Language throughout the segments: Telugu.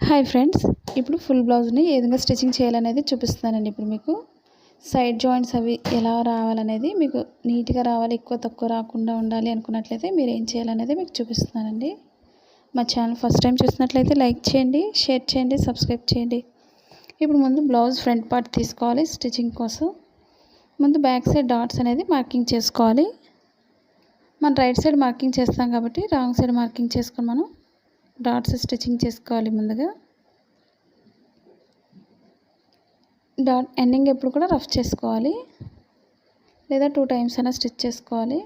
హాయ్ ఫ్రెండ్స్, ఇప్పుడు ఫుల్ బ్లౌజ్ని ఏ విధంగా స్టిచ్చింగ్ చేయాలనేది చూపిస్తానండి. ఇప్పుడు మీకు సైడ్ జాయింట్స్ అవి ఎలా రావాలనేది, మీకు నీట్గా రావాలి, ఎక్కువ తక్కువ రాకుండా ఉండాలి అనుకున్నట్లయితే మీరు ఏం చేయాలనేది మీకు చూపిస్తానండి. మా ఛానల్ ఫస్ట్ టైం చూసినట్లయితే లైక్ చేయండి, షేర్ చేయండి, సబ్స్క్రైబ్ చేయండి. ఇప్పుడు ముందు బ్లౌజ్ ఫ్రంట్ పార్ట్ తీసుకోవాలి. స్టిచ్చింగ్ కోసం ముందు బ్యాక్ సైడ్ డాట్స్ అనేది మార్కింగ్ చేసుకోవాలి. మనం రైట్ సైడ్ మార్కింగ్ చేస్తాం కాబట్టి రాంగ్ సైడ్ మార్కింగ్ చేసుకొని మనం డాట్స్ స్టిచ్చింగ్ చేసుకోవాలి. ముందుగా డాట్ ఎండింగ్ ఎప్పుడు కూడా రఫ్ చేసుకోవాలి, లేదా 2 టైమ్స్ అయినా స్టిచ్ చేసుకోవాలి.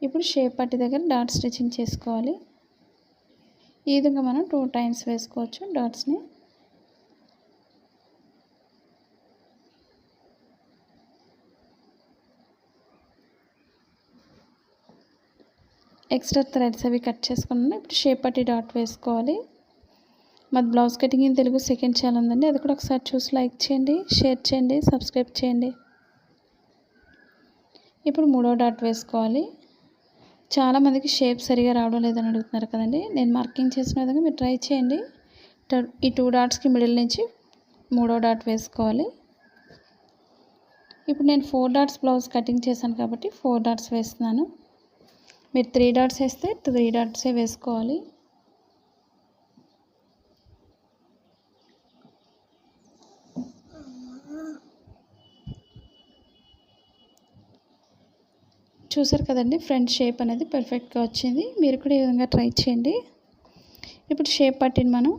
ఇప్పుడు షేప్ పట్టి దగ్గర డాట్ స్టిచ్చింగ్ చేసుకోవాలి. ఈ విధంగా మనం 2 టైమ్స్ వేసుకోవచ్చు డాట్స్ని. ఎక్స్ట్రా థ్రెడ్స్ అవి కట్ చేసుకున్నాను. ఇప్పుడు షేప్ పట్టి డాట్ వేసుకోవాలి. మాది blouse cutting in Telugu second channel ఉందండి, అది కూడా ఒకసారి చూసి లైక్ చేయండి, షేర్ చేయండి, సబ్స్క్రైబ్ చేయండి. ఇప్పుడు 3వ డాట్ వేసుకోవాలి. చాలామందికి షేప్ సరిగా రావడం లేదని అడుగుతున్నారు కదండి. నేను మార్కింగ్ చేసిన విధంగా మీరు ట్రై చేయండి. ఈ 2 డాట్స్కి మిడిల్ నుంచి 3వ డాట్ వేసుకోవాలి. ఇప్పుడు నేను 4 డాట్స్ బ్లౌజ్ కటింగ్ చేశాను కాబట్టి 4 డాట్స్ వేస్తున్నాను. మీరు 3 డాట్స్ వేస్తే 3 డాట్సే వేసుకోవాలి. చూసారు కదండి, ఫ్రంట్ షేప్ అనేది పర్ఫెక్ట్గా వచ్చింది. మీరు కూడా ఈ విధంగా ట్రై చేయండి. ఇప్పుడు షేప్ పట్టిని మనం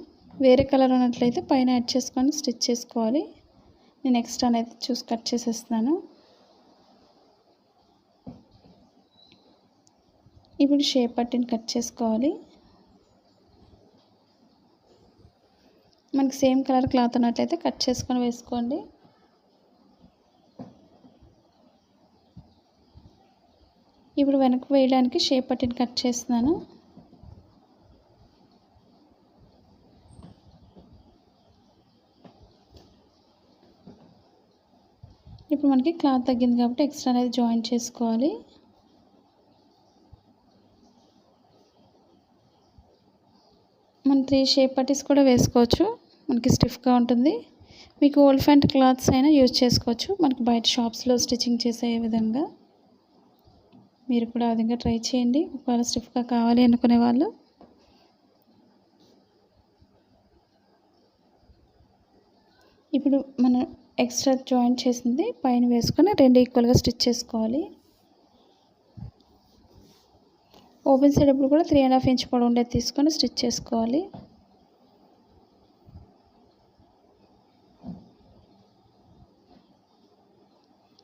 వేరే కలర్ ఉన్నట్లయితే పైన యాడ్ చేసుకొని స్టిచ్ చేసుకోవాలి. నేను ఎక్స్ట్రా అనేది చూసి కట్ చేసేస్తున్నాను. ఇప్పుడు షేప్ పట్టిని కట్ చేసుకోవాలి. మనకి సేమ్ కలర్ క్లాత్ ఉన్నట్లయితే కట్ చేసుకొని వేసుకోండి. ఇప్పుడు వెనక్కి వేయడానికి షేప్ పట్టిని కట్ చేస్తున్నాను. ఇప్పుడు మనకి క్లాత్ తగ్గింది కాబట్టి ఎక్స్ట్రా అనేది జాయిన్ చేసుకోవాలి. మనం 3 షేప్ పట్టీస్ కూడా వేసుకోవచ్చు, మనకి స్టిఫ్గా ఉంటుంది. మీకు ఓల్డ్ ఫ్యాంట్ క్లాత్స్ అయినా యూజ్ చేసుకోవచ్చు, మనకి బయట షాప్స్లో స్టిచ్చింగ్ చేసే విధంగా. మీరు కూడా ఆ విధంగా ట్రై చేయండి ఒకవేళ స్టిఫ్గా కావాలి అనుకునే వాళ్ళు. ఇప్పుడు మనం ఎక్స్ట్రా జాయిన్ చేసింది పైన వేసుకొని 2 ఈక్వల్గా స్టిచ్ చేసుకోవాలి. ఓపెన్ సైడ్ ఇప్పుడు కూడా 3.5 ఇంచ్ పొడవు ఉండేది తీసుకొని స్టిచ్ చేసుకోవాలి.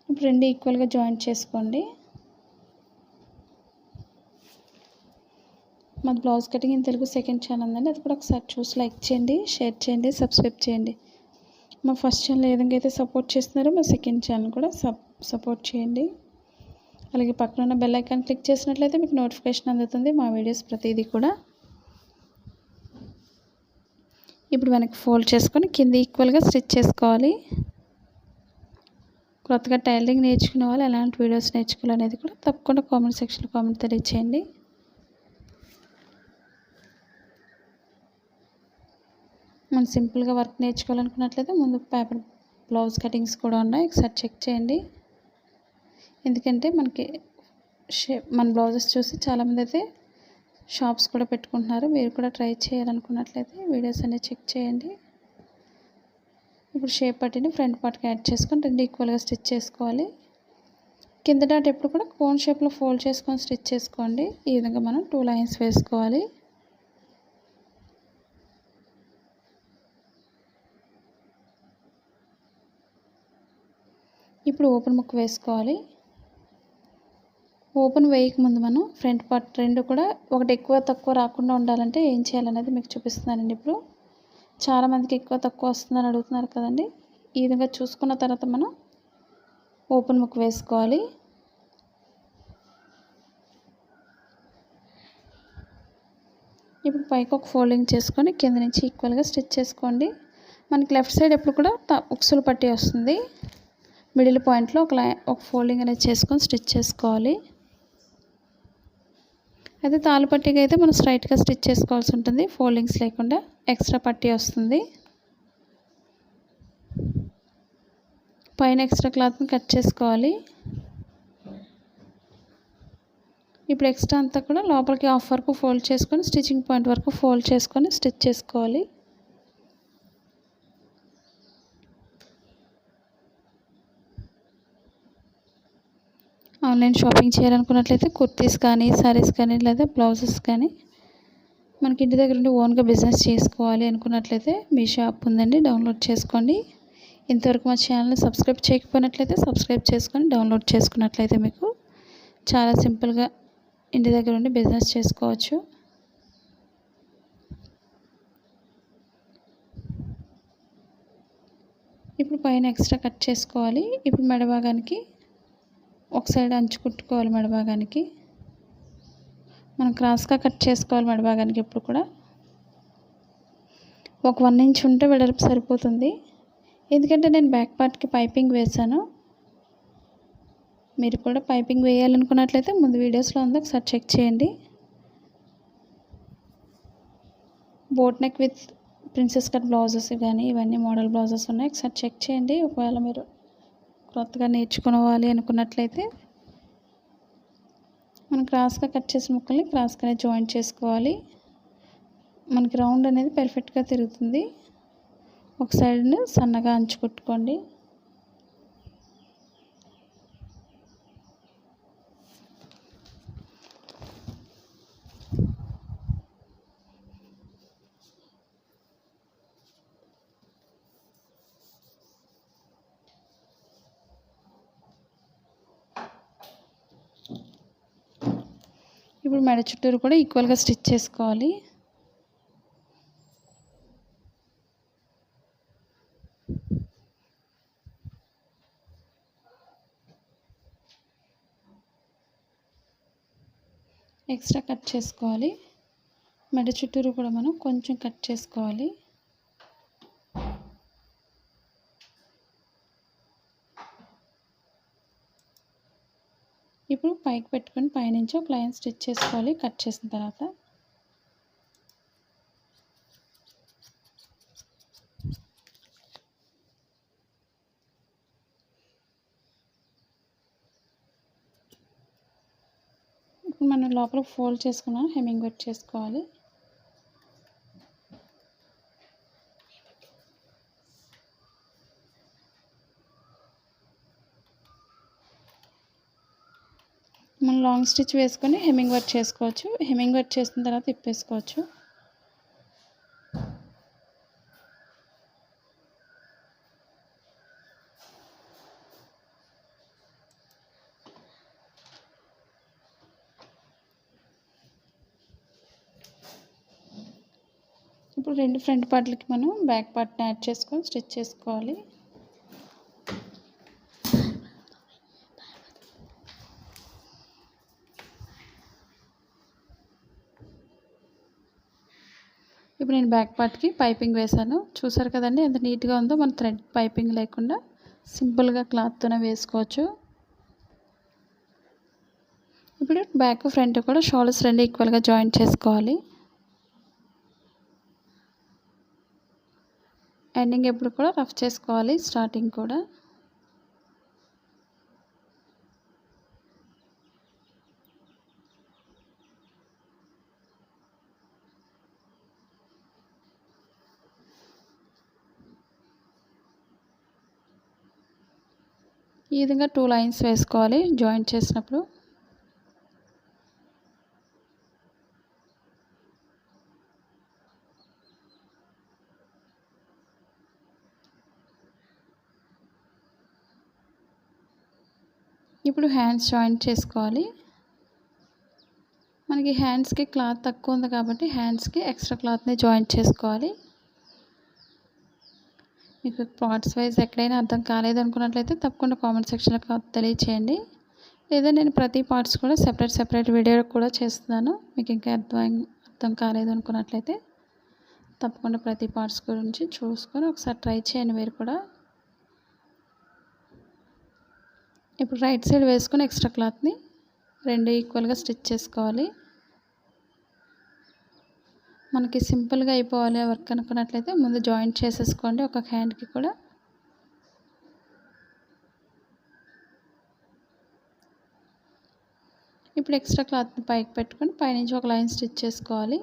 ఇప్పుడు 2 ఈక్వల్గా జాయిన్ చేసుకోండి. మాది blouse cutting in Telugu second channel ఉందండి, అది కూడా ఒకసారి చూసి లైక్ చేయండి, షేర్ చేయండి, సబ్స్క్రైబ్ చేయండి. మా ఫస్ట్ ఛానల్ ఏ విధంగా అయితే సపోర్ట్ చేస్తున్నారో మా సెకండ్ ఛానల్ కూడా సపోర్ట్ చేయండి. అలాగే పక్కన ఉన్న బెల్ ఐకాన్ క్లిక్ చేసినట్లయితే మీకు నోటిఫికేషన్ అందుతుంది మా వీడియోస్ ప్రతిదీ కూడా. ఇప్పుడు వెనక్కి ఫోల్డ్ చేసుకొని కింద ఈక్వల్గా స్టిచ్ చేసుకోవాలి. కొత్తగా టైలరింగ్ నేర్చుకునే వాళ్ళు ఎలాంటి వీడియోస్ నేర్చుకోవాలనేది కూడా తప్పకుండా కామెంట్ సెక్షన్లో కామెంట్ తెలియచేయండి. మనం సింపుల్గా వర్క్ నేర్చుకోవాలనుకున్నట్లయితే ముందు పేపర్ బ్లౌజ్ కటింగ్స్ కూడా ఉన్నాయి, ఒకసారి చెక్ చేయండి. ఎందుకంటే మనకి మన బ్లౌజెస్ చూసి చాలామంది అయితే షాప్స్ కూడా పెట్టుకుంటున్నారు. మీరు కూడా ట్రై చేయాలనుకున్నట్లయితే వీడియోస్ అనేవి చెక్ చేయండి. ఇప్పుడు షేప్ పట్టిని ఫ్రంట్ పార్ట్కి యాడ్ చేసుకొని 2 ఈక్వల్గా స్టిచ్ చేసుకోవాలి. కింద డాట్ ఎప్పుడు కూడా కోన్ షేప్లో ఫోల్డ్ చేసుకొని స్టిచ్ చేసుకోండి. ఈ విధంగా మనం 2 లైన్స్ వేసుకోవాలి. ఇప్పుడు ఓపెన్ ముక్క వేసుకోవాలి. ఓపెన్ వేయక ముందు మనం ఫ్రంట్ పార్ట్ 2 కూడా ఒకటి ఎక్కువ తక్కువ రాకుండా ఉండాలంటే ఏం చేయాలనేది మీకు చూపిస్తున్నానండి. ఇప్పుడు చాలామందికి ఎక్కువ తక్కువ వస్తుందని అడుగుతున్నారు కదండి. ఈ విధంగా చూసుకున్న తర్వాత మనం ఓపెన్ ముక్క వేసుకోవాలి. ఇప్పుడు పైకి ఒక ఫోల్డింగ్ చేసుకొని కింద నుంచి ఈక్వల్గా స్టిచ్ చేసుకోండి. మనకి లెఫ్ట్ సైడ్ ఎప్పుడు కూడా ఉక్సులు పట్టి వస్తుంది. మిడిల్ పాయింట్లో ఒక ఫోల్డింగ్ అనేది చేసుకొని స్టిచ్ చేసుకోవాలి. అయితే తాళ్ళు పట్టీకి అయితే మనం స్ట్రైట్గా స్టిచ్ చేసుకోవాల్సి ఉంటుంది, ఫోల్డింగ్స్ లేకుండా. ఎక్స్ట్రా పట్టీ వస్తుంది. పైన ఎక్స్ట్రా క్లాత్ని కట్ చేసుకోవాలి. ఇప్పుడు ఎక్స్ట్రా అంతా కూడా లోపలికి హాఫ్ వరకు ఫోల్డ్ చేసుకొని స్టిచ్చింగ్ పాయింట్ వరకు ఫోల్డ్ చేసుకొని స్టిచ్ చేసుకోవాలి. ఆన్లైన్ షాపింగ్ చేయాలనుకున్నట్లయితే కుర్తీస్ కానీ, శారీస్ కానీ, లేదా బ్లౌజెస్ కానీ మనకి ఇంటి దగ్గర నుండి ఓన్గా బిజినెస్ చేసుకోవాలి అనుకున్నట్లయితే మీ షాప్ ఉందండి, డౌన్లోడ్ చేసుకోండి. ఇంతవరకు మా ఛానల్ని సబ్స్క్రైబ్ చేయకపోయినట్లయితే సబ్స్క్రైబ్ చేసుకొని డౌన్లోడ్ చేసుకున్నట్లయితే మీకు చాలా సింపుల్గా ఇంటి దగ్గర ఉండి బిజినెస్ చేసుకోవచ్చు. ఇప్పుడు పైన ఎక్స్ట్రా కట్ చేసుకోవాలి. ఇప్పుడు మెడ భాగానికి ఒక సైడ్ అంచు కుట్టుకోవాలి. మెడ భాగానికి మనం క్రాస్గా కట్ చేసుకోవాలి. మెడ భాగానికి ఎప్పుడు కూడా ఒక 1 ఇంచ్ ఉంటే వెడల్పు సరిపోతుంది. ఎందుకంటే నేను బ్యాక్ పార్ట్కి పైపింగ్ వేసాను. మీరు కూడా పైపింగ్ వేయాలనుకున్నట్లయితే ముందు వీడియోస్లో ఉందో ఒకసారి చెక్ చేయండి. Boat neck with princess cut blouses కానీ ఇవన్నీ మోడల్ బ్లౌజెస్ ఉన్నాయి, ఒకసారి చెక్ చేయండి. ఒకవేళ మీరు కొత్తగా నేర్చుకోవాలి అనుకున్నట్లయితే మనం క్రాస్గా కట్ చేసిన ముక్కల్ని క్రాస్గానే జాయింట్ చేసుకోవాలి. మనకి రౌండ్ అనేది పర్ఫెక్ట్గా తిరుగుతుంది. ఒక సైడ్ని సన్నగా అంచు కుట్టుకోండి. ఇప్పుడు మెడ చుట్టూరు కూడా ఈక్వల్గా స్టిచ్ చేసుకోవాలి. ఎక్స్ట్రా కట్ చేసుకోవాలి. మెడ చుట్టూరు కూడా మనం కొంచెం కట్ చేసుకోవాలి. ఇప్పుడు పైకి పెట్టుకొని పైనుంచి ఒక లైన్ స్టిచ్ చేసుకోవాలి కట్ చేసిన తర్వాత. ఇప్పుడు మనం లోపల ఫోల్డ్ చేసుకున్నాం, హెమ్మింగ్ వర్క్ చేసుకోవాలి. మనం లాంగ్ స్టిచ్ వేసుకొని హెమ్మింగ్ వర్క్ చేసుకోవచ్చు. హెమ్మింగ్ వర్క్ చేసిన తర్వాత ఇప్పేసుకోవచ్చు. ఇప్పుడు రెండు ఫ్రంట్ పార్ట్లకి మనం బ్యాక్ పార్ట్ని యాడ్ చేసుకొని స్టిచ్ చేసుకోవాలి. ఇప్పుడు నేను బ్యాక్ పార్ట్కి పైపింగ్ వేసాను. చూసారు కదండి ఎంత నీట్గా ఉందో. మన థ్రెడ్ పైపింగ్ లేకుండా సింపుల్గా క్లాత్తోనే వేసుకోవచ్చు. ఇప్పుడు బ్యాక్ ఫ్రంట్ కూడా షోల్డర్స్ రెండు ఈక్వల్గా జాయింట్ చేసుకోవాలి. ఎండింగ్ ఎప్పుడు కూడా రఫ్ చేసుకోవాలి, స్టార్టింగ్ కూడా. ఈ విధంగా 2 లైన్స్ వేసుకోవాలి జాయింట్ చేసినప్పుడు. ఇప్పుడు హ్యాండ్స్ జాయింట్ చేసుకోవాలి. మనకి హ్యాండ్స్కి క్లాత్ తక్కువ ఉంది కాబట్టి హ్యాండ్స్కి ఎక్స్ట్రా క్లాత్ని జాయింట్ చేసుకోవాలి. మీకు పార్ట్స్ వైజ్ ఎక్కడైనా అర్థం కాలేదు అనుకున్నట్లయితే తప్పకుండా కామెంట్ సెక్షన్లో తెలియచేయండి. లేదా నేను ప్రతి పార్ట్స్ కూడా సెపరేట్ వీడియో కూడా చేస్తున్నాను. మీకు ఇంకా అర్థం కాలేదు అనుకున్నట్లయితే తప్పకుండా ప్రతి పార్ట్స్ గురించి చూసుకొని ఒకసారి ట్రై చేయండి మీరు కూడా. ఇప్పుడు రైట్ సైడ్ వేసుకొని ఎక్స్ట్రా క్లాత్ని రెండు ఈక్వల్గా స్టిచ్ చేసుకోవాలి. మనకి సింపుల్గా అయిపోవాలి వర్క్ అనుకున్నట్లయితే ముందు జాయింట్ చేసేసుకోండి ఒక హ్యాండ్కి కూడా. ఇప్పుడు ఎక్స్ట్రా క్లాత్ని పైకి పెట్టుకొని పైనుంచి ఒక లైన్ స్టిచ్ చేసుకోవాలి.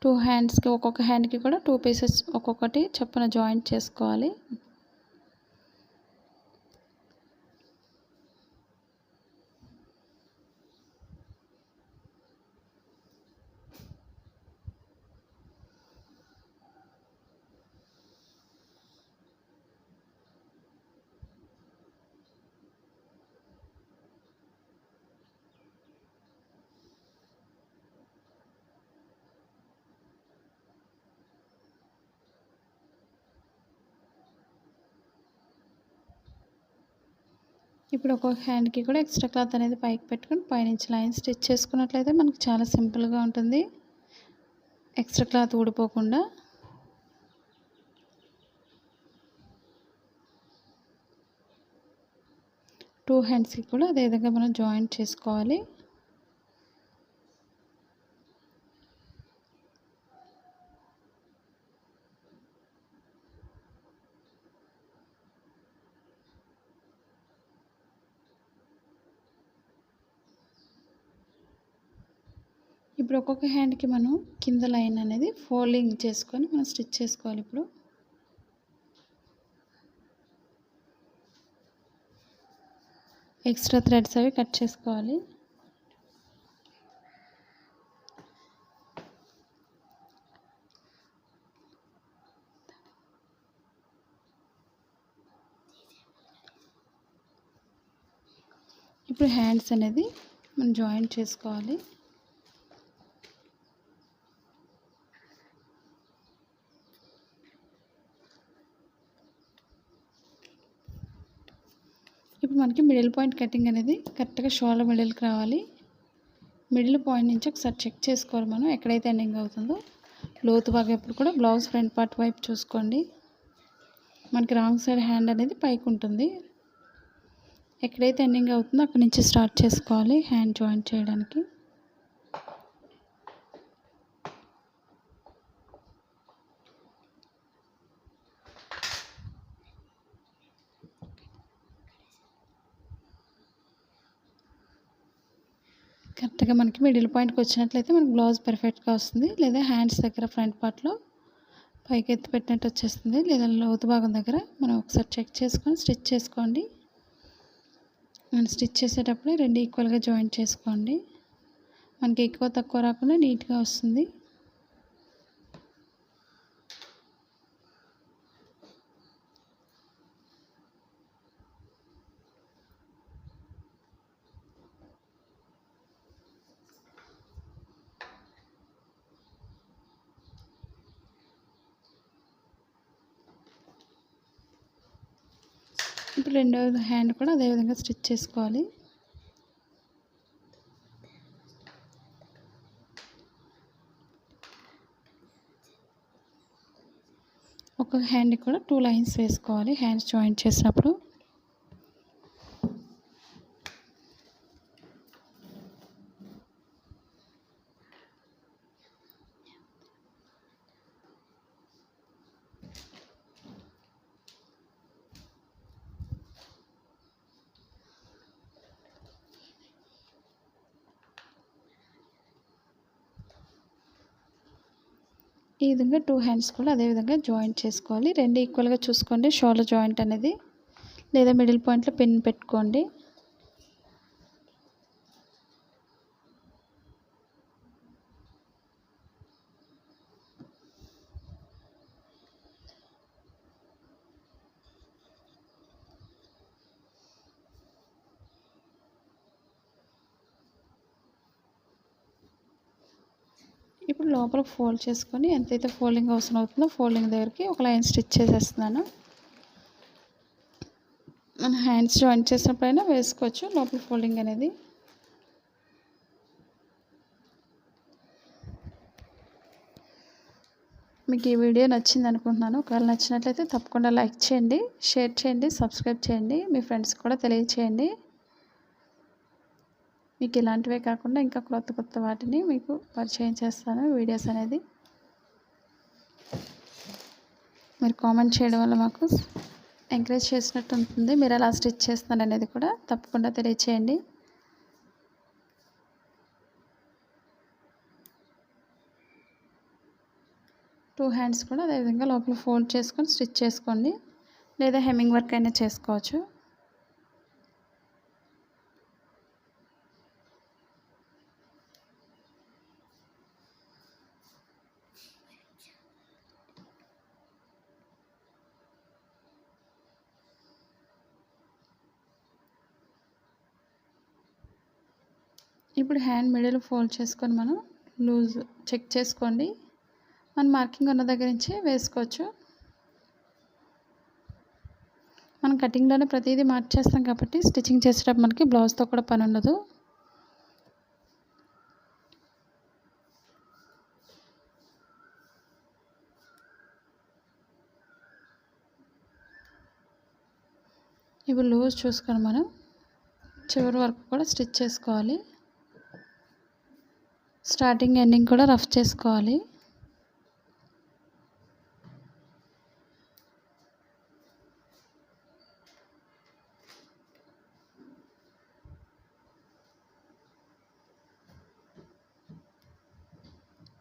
2 హ్యాండ్స్కి ఒక్కొక్క హ్యాండ్కి కూడా 2 పీసెస్ ఒక్కొక్కటి చొప్పున జాయింట్ చేసుకోవాలి. ఇప్పుడు ఒక్కొక్క హ్యాండ్కి కూడా ఎక్స్ట్రా క్లాత్ అనేది పైకి పెట్టుకొని పైనుంచి లైన్ స్టిచ్ చేసుకున్నట్లయితే మనకు చాలా సింపుల్గా ఉంటుంది, ఎక్స్ట్రా క్లాత్ ఊడిపోకుండా. టూ హ్యాండ్స్కి కూడా అదేవిధంగా మనం జాయింట్ చేసుకోవాలి. ఇప్పుడు ఒక్కొక్క హ్యాండ్కి మనం కింద లైన్ అనేది ఫోల్డింగ్ చేసుకొని మనం స్టిచ్ చేసుకోవాలి. ఇప్పుడు ఎక్స్ట్రా థ్రెడ్స్ అవి కట్ చేసుకోవాలి. ఇప్పుడు హ్యాండ్స్ అనేది మనం జాయింట్ చేసుకోవాలి. ఇప్పుడు మనకి మిడిల్ పాయింట్ కటింగ్ అనేది కరెక్ట్గా షోల్డర్ మిడిల్కి రావాలి. మిడిల్ పాయింట్ నుంచి ఒకసారి చెక్ చేసుకోవాలి మనం ఎక్కడైతే ఎండింగ్ అవుతుందో. లోతు భాగం ఎప్పుడు కూడా బ్లౌజ్ ఫ్రంట్ పార్ట్ వైపు చూసుకోండి. మనకి రాంగ్ సైడ్ హ్యాండ్ అనేది పైకి ఉంటుంది. ఎక్కడైతే ఎండింగ్ అవుతుందో అక్కడి నుంచి స్టార్ట్ చేసుకోవాలి హ్యాండ్ జాయింట్ చేయడానికి. కరెక్ట్గా మనకి మిడిల్ పాయింట్కి వచ్చినట్లయితే మనకి బ్లౌజ్ పర్ఫెక్ట్గా వస్తుంది. లేదా హ్యాండ్స్ దగ్గర ఫ్రంట్ పార్ట్లో పైకి ఎత్తి పెట్టినట్టు వచ్చేస్తుంది. లేదా లోతు భాగం దగ్గర మనం ఒకసారి చెక్ చేసుకొని స్టిచ్ చేసుకోండి. మనం స్టిచ్ చేసేటప్పుడే రెండు ఈక్వల్గా జాయింట్ చేసుకోండి. మనకి ఎక్కువ తక్కువ రాకుండా నీట్గా వస్తుంది. ఇప్పుడు రెండో హ్యాండ్ కూడా అదేవిధంగా స్టిచ్ చేసుకోవాలి. ఒక హ్యాండ్కి కూడా 2 లైన్స్ వేసుకోవాలి హ్యాండ్స్ జాయింట్ చేసినప్పుడు. ఈ విధంగా 2 హ్యాండ్స్ కూడా అదేవిధంగా జాయింట్ చేసుకోవాలి. రెండు ఈక్వల్గా చూసుకోండి షోల్డర్ జాయింట్ అనేది. లేదా మిడిల్ పాయింట్లో పిన్ పెట్టుకోండి. ఇప్పుడు లోపల ఫోల్డ్ చేసుకొని ఎంతైతే ఫోల్డింగ్ అవసరం అవుతుందో ఫోల్డింగ్ దగ్గరికి ఒక లైన్ స్టిచ్ చేసేస్తున్నాను. మన హ్యాండ్స్ జాయింట్ చేసినప్పుడైనా వేసుకోవచ్చు లోపల ఫోల్డింగ్ అనేది. మీకు ఈ వీడియో నచ్చింది అనుకుంటున్నాను. ఒకవేళ నచ్చినట్లయితే తప్పకుండా లైక్ చేయండి, షేర్ చేయండి, సబ్స్క్రైబ్ చేయండి, మీ ఫ్రెండ్స్ కూడా తెలియచేయండి. మీకు ఇలాంటివే కాకుండా ఇంకా కొత్త వాటిని మీకు పరిచయం చేస్తాను వీడియోస్ అనేది. మీరు కామెంట్ చేయడం వల్ల మాకు ఎంకరేజ్ చేసినట్టు ఉంటుంది. మీరు ఎలా స్టిచ్ చేస్తున్నారు అనేది కూడా తప్పకుండా తెలియచేయండి. టూ హ్యాండ్స్ కూడా అదేవిధంగా లోపల ఫోల్డ్ చేసుకొని స్టిచ్ చేసుకోండి, లేదా హెమ్మింగ్ వర్క్ అయినా చేసుకోవచ్చు. ఇప్పుడు హ్యాండ్ మిడిల్ ఫోల్డ్ చేసుకొని మనం లూజ్ చెక్ చేసుకోండి. మన మార్కింగ్ ఉన్న దగ్గర నుంచి వేసుకోవచ్చు. మనం కటింగ్లోనే ప్రతిదీ మార్చేస్తాం కాబట్టి స్టిచ్చింగ్ చేసేటప్పుడు మనకి బ్లౌజ్తో కూడా పని ఉండదు. ఇప్పుడు లూజ్ చూసుకొని మనం చివరి వరకు కూడా స్టిచ్ చేసుకోవాలి. స్టార్టింగ్ ఎండింగ్ కూడా రఫ్ చేసుకోవాలి.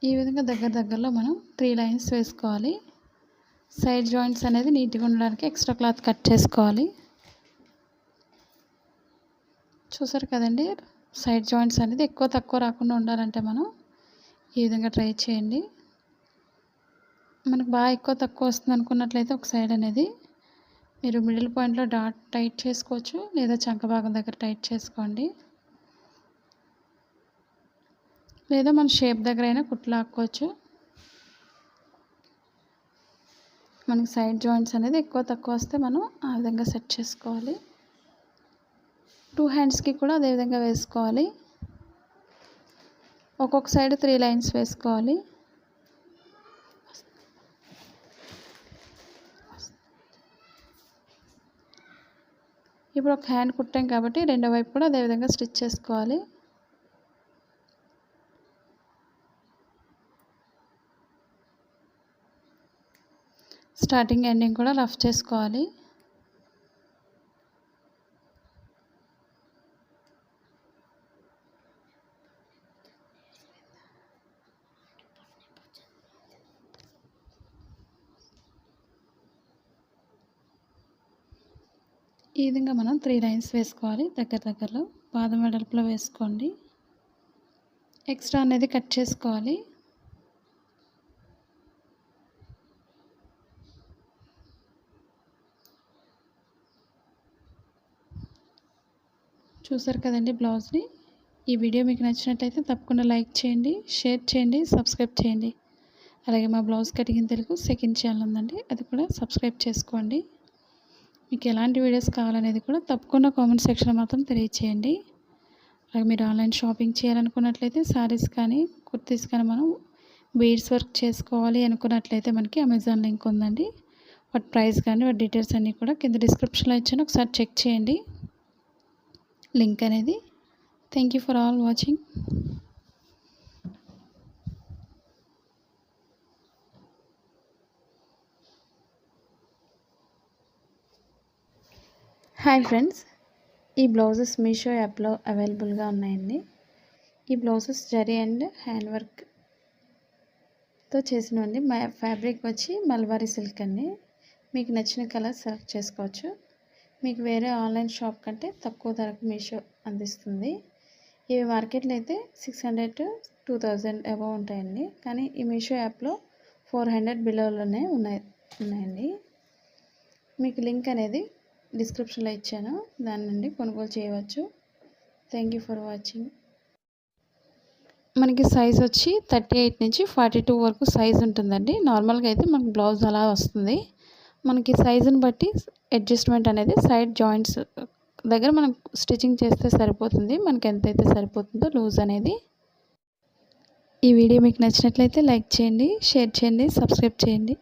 ఈ విధంగా దగ్గరలో మనం 3 లైన్స్ వేసుకోవాలి. సైడ్ జాయింట్స్ అనేది నీట్గా ఉండడానికి ఎక్స్ట్రా క్లాత్ కట్ చేసుకోవాలి. చూసారు కదండి, సైడ్ జాయింట్స్ అనేది ఎక్కువ తక్కువ రాకుండా ఉండాలంటే మనం ఈ విధంగా ట్రై చేయండి. మనకు బాగా ఎక్కువ తక్కువ వస్తుంది అనుకున్నట్లయితే ఒక సైడ్ అనేది మీరు మిడిల్ పాయింట్లో డాట్ టైట్ చేసుకోవచ్చు, లేదా చంక భాగం దగ్గర టైట్ చేసుకోండి, లేదా మన షేప్ దగ్గర అయినా కుట్లు ఆక్కోవచ్చు. మనకి సైడ్ జాయింట్స్ అనేది ఎక్కువ తక్కువ వస్తే మనం ఆ విధంగా సెట్ చేసుకోవాలి. 2 హ్యాండ్స్కి కూడా అదేవిధంగా వేసుకోవాలి. ఒక్కొక్క సైడ్ 3 లైన్స్ వేసుకోవాలి. ఇప్పుడు ఒక హ్యాండ్ కుట్టాం కాబట్టి రెండో వైపు కూడా అదేవిధంగా స్టిచ్ చేసుకోవాలి. స్టార్టింగ్ ఎండింగ్ కూడా రఫ్ చేసుకోవాలి. ఈ విధంగా మనం 3 లైన్స్ వేసుకోవాలి. దగ్గరలో పాదం వెడల్పులో వేసుకోండి. ఎక్స్ట్రా అనేది కట్ చేసుకోవాలి. చూసారు కదండి బ్లౌజ్ని. ఈ వీడియో మీకు నచ్చినట్టయితే తప్పకుండా లైక్ చేయండి, షేర్ చేయండి, సబ్స్క్రైబ్ చేయండి. అలాగే మా blouse cutting Telugu second channel ఉందండి, అది కూడా సబ్స్క్రైబ్ చేసుకోండి. మీకు ఎలాంటి వీడియోస్ కావాలనేది కూడా తప్పకుండా కామెంట్ సెక్షన్లో మాత్రం తెలియచేయండి. అలాగే మీరు ఆన్లైన్ షాపింగ్ చేయాలనుకున్నట్లయితే శారీస్ కానీ కుర్తీస్ కానీ మనం బీడ్స్ వర్క్ చేసుకోవాలి అనుకున్నట్లయితే మనకి అమెజాన్ లింక్ ఉందండి. వాటి ప్రైస్ కానీ వాటి డీటెయిల్స్ అన్నీ కూడా కింద డిస్క్రిప్షన్లో ఇచ్చాను, ఒకసారి చెక్ చేయండి లింక్ అనేది. Thank you for all watching. Hi friends, ఈ బ్లౌజెస్ మీషో యాప్లో అవైలబుల్గా ఉన్నాయండి. ఈ బ్లౌజెస్ జరీ అండ్ హ్యాండ్ వర్క్తో చేసినవండి. ఫ్యాబ్రిక్ వచ్చి మల్బారీ సిల్క్ అండి. మీకు నచ్చిన కలర్ సెలెక్ట్ చేసుకోవచ్చు. మీకు వేరే ఆన్లైన్ షాప్ కంటే తక్కువ ధరకు మీషో అందిస్తుంది. ఇవి మార్కెట్లో అయితే 600 to 2000 అబవ్ ఉంటాయండి, కానీ ఈ మీషో యాప్లో 400 బిలోలోనే ఉన్నాయండి. మీకు లింక్ అనేది డిస్క్రిప్షన్లో ఇచ్చాను, దాని నుండి కొనుగోలు చేయవచ్చు. Thank you for watching. మనకి సైజ్ వచ్చి 38 నుంచి 42 వరకు సైజ్ ఉంటుందండి. నార్మల్గా అయితే మనకి బ్లౌజ్ అలా వస్తుంది. మనకి సైజుని బట్టి అడ్జస్ట్మెంట్ అనేది సైడ్ జాయింట్స్ దగ్గర మనం స్టిచ్చింగ్ చేస్తే సరిపోతుంది. మనకి ఎంతైతే సరిపోతుందో లూజ్ అనేది. ఈ వీడియో మీకు నచ్చినట్లయితే లైక్ చేయండి, షేర్ చేయండి, సబ్స్క్రైబ్ చేయండి.